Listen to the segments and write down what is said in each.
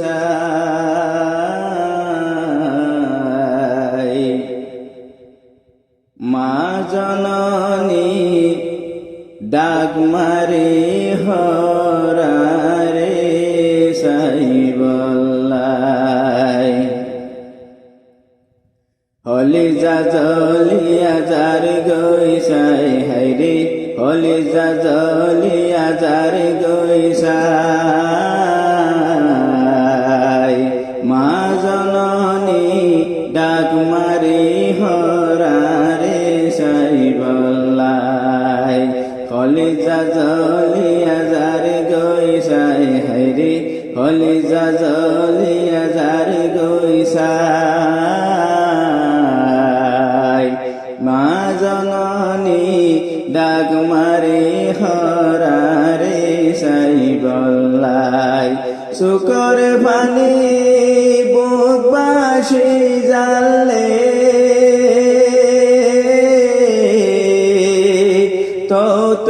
সাই মা জননী ডাক মারে হরারে সাই বল্লাই হলি যা জলিয়া যার গৈসাই হাইরে হলি যা জলিয়া যার গৈসাই মা জননী ডাক মারি হরারে সাই বল্লাই হলি যা জলিয়া যার গৈসাই হাইরে হলি যা জলিয়া যার গৈসাই মা জননী ডাক মারে হরারে সাই বল্লাই শুকর পানি বুক বাসি জানলে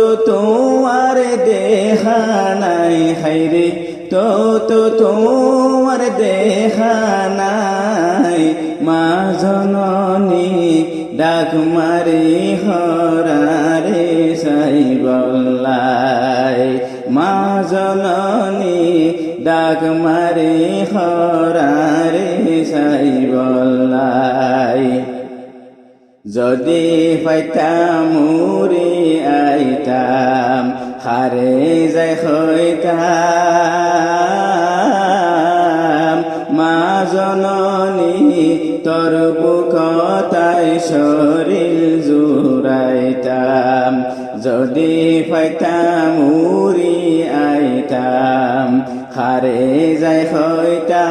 তো তোমার দেখা নাই হাইরে তো তোমার দেখা নাই মা জননী ডাক মারি হরারে সাই বল্লাই মা জননী ডাক মারি হরারে সাই বল্লাই যদি পাইতাম মুরি আইতাম হারে যাই হইতাম মা জননী তোর বুকতাই শরীর জুড়াইতাম যদি পাইতাম মুরি আইতাম হারে যাই হইতাম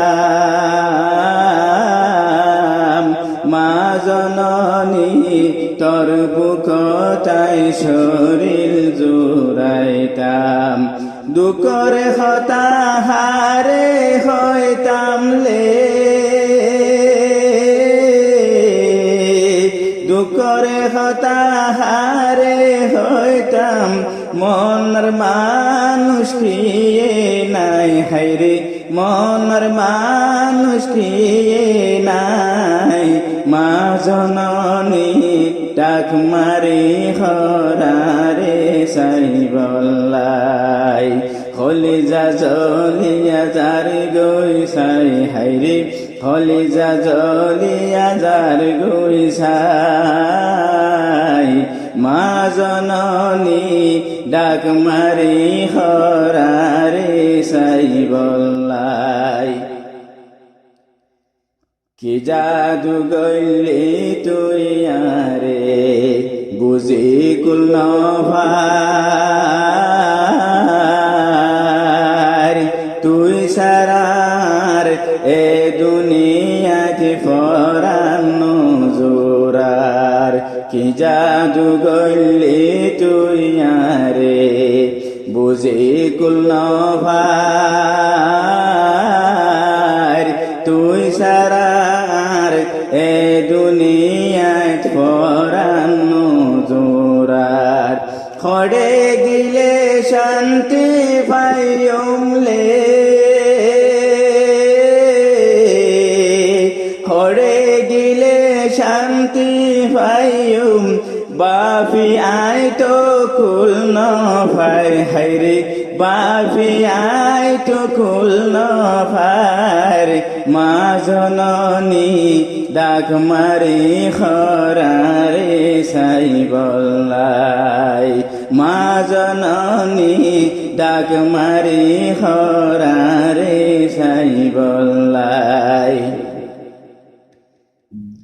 মা জননী তোর বুকতাই শরীর জুড়াইতাম দুঃখর হতা হারে হইতাম লে দুঃখর হতা হারে হইতাম মনের মানুষ কিয়ে নাই হাইরে মনের মানুষ কিয়ে নাই মা জননী ডাক মারি হরারে সাই বল্লাই হলি যা জলিয়া যার গৈসাই হাইরে হলি যা জলিয়া যার গৈসাই মা জননী ডাক মারি হরারে সাই বল্লাই কি জাদু গইলি তুই আরে বুঝি কুল ভাই তুই সারার এ দুনিয়াতে ফরানো জোরার কি জাদু গইলি তুই আরে বুঝি কুল ভাই তুই সারার এ দুনিয়ায় ফরানো জোরার খড়ে গিলে শান্তি পাইলে খড়ে গিলে শান্তি পাইম বাপি আই তো কুল ন ভাই হাইরে বাপি আই তো কুল ন ভাই মা জননী ডাক মারি হরারে সাই বল্লাই মা জননী ডাক মারি হরারে সাই বল্লাই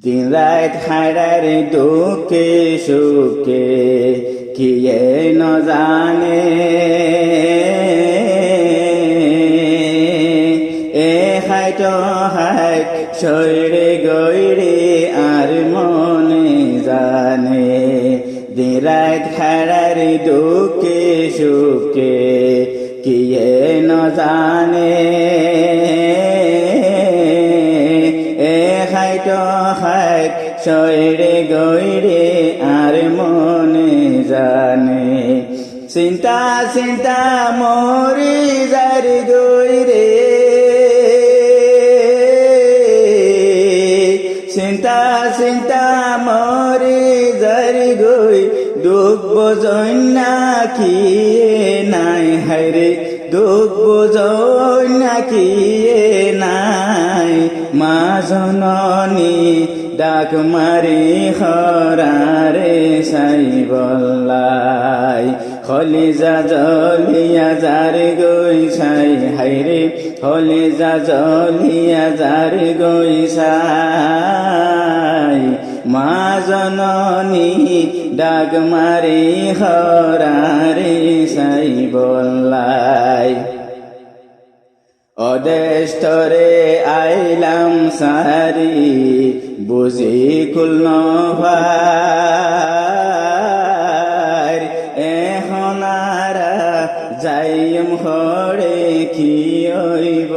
দিন রাত হারারে দুঃখে সুখে কিয়ে ন জানে এ হাইট হাইট শরীরে গইরে আর মনে জানে দিন রাত হারারে দুঃখে সুখে কিয়ে ন জানে হাইট হাইট শরীরে গইরে আর মনে জানে চিন্তা চিন্তা মরি যার গইরে চিন্তা মরি যারি গই দুঃখ বোঝই না কি নাই হায়রে দুঃখ বোঝই না কি নাই মা জননী ডাক মারি খরারে সাই বল্লাই খলিজা জলিয়া যার গই সাই হাইরে খলিজা জলিয়া যার গই সাই মা জননী ডাক মারি খরারে সাই বল্লাই অদেষ্টরে আইলাম সারি বুঝি কুল ভার এখন আর যাইম হরে কি হইব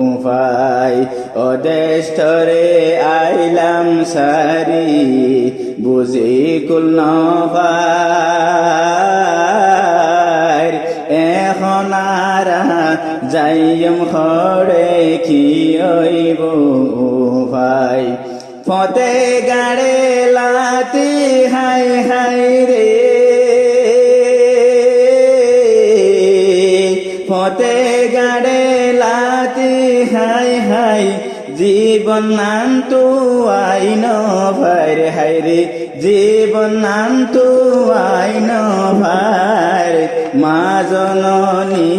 উপায় অদেষ্টরে আইলাম সারি বুঝি কুল ভার এখন আর যাইম খড়ে কি হইব ভাই ফতে গাড়ে লাতি হাই হাই রে ফতে গাড়ে লাতি হাই হাই জীবন নাম তু আইন ভাই হাই রে জীবন নাম তু আইন ভাই মা জননী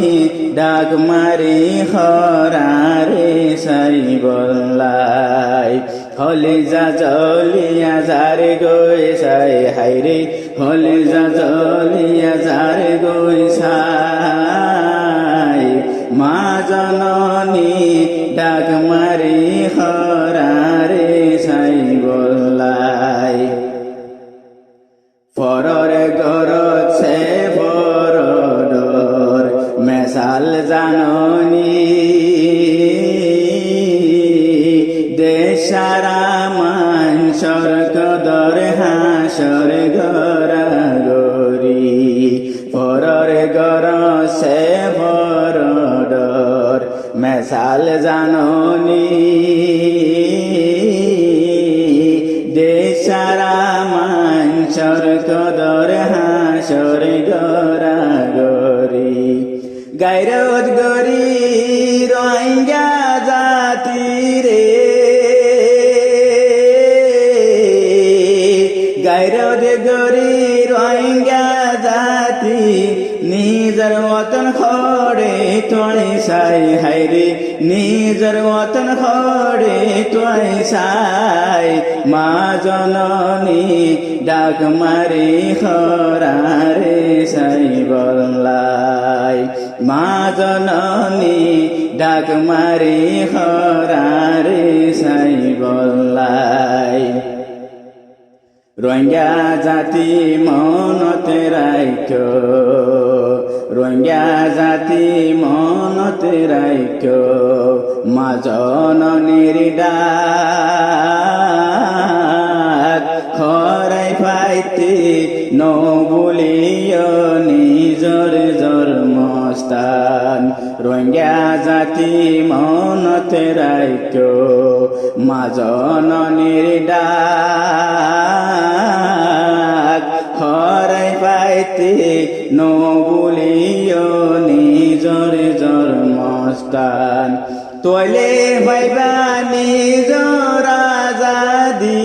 ডাক মারি খরারে সাই বল্লাই হলিজা জলিয়া যার গই সাই হাইরে হলিজা জলিয়া যার গই সাই মা জননী ডাক মারি খরারে সাই বল্লাই ফররে গরত সে ফরডর মেসাল জাননী দেশারা মানসর কদর হাসর গরা গরি ফররে গর সে ফরডর মেসাল জাননী দেশারা মানসর কদর হাসর গরা গরি গায়রত গরি রোহিঙ্গা জাতি রে গায়রত গরি রোহিঙ্গা জাতি নিজর ওতন খড়ে তোয় সাই হাইরে নিজর ওতন খড়ে তোয় সাই মা জননী ডাক মারি খরারে সাই বল্লাই মা জননী ডাক মারি খরারে সাই বল্লাই রোহিঙ্গা জাতি মনতে রাইখো রোহিঙ্গা জাতি মনতে রাইখো মা জননীর ডাক খরাই পাইতে নবুলিয় নিজর জন্মস্থান রোহিঙ্গা জাতি মনতে রাইখো মা জননীর ডাক খরাই পাইতে নবুলিয় নিজর জন্মস্থান তোলে ভাইবা নিজর আজাদি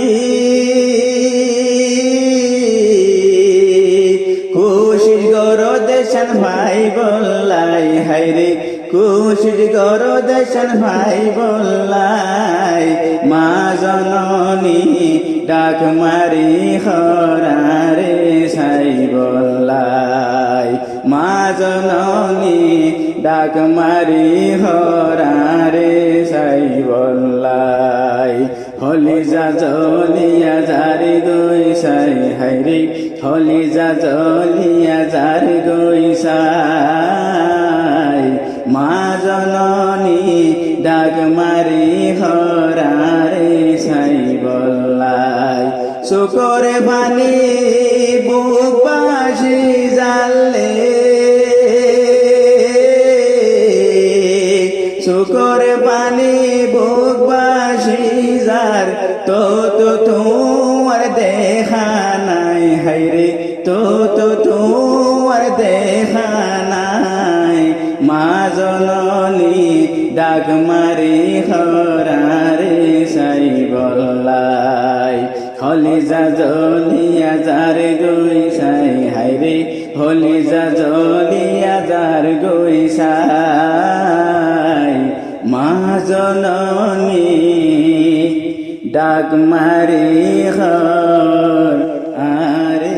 খুশির গর দেশন ভাই বল্লাই হাইরে খুশির গর দেশন ভাই বল্লাই মা জননী ডাক মারি খরারে সাই বল্লাই মা জননী ডাক মারি খরারে সাই বল্লাই হলিজা জলিয়া যারি গই সাই হাইরে হলিজা জলিয়া যারি গই সাই মা জননী ডাক মারি খরারে সাই বল্লাই শুকরে পানি বুক বাসি জালে শুকর পানি বুকবাসী যার তো তোমার দেখা নাই হাইরে তো তোমার দেখা নাই মা জননী ডাক মারি হরারে সাই বল্লাই হলিজা জলিয়া যার গই সাই হাইরে হলিজা জলিয়া যার গই সাই মা জননী ডাক মারি হর আরে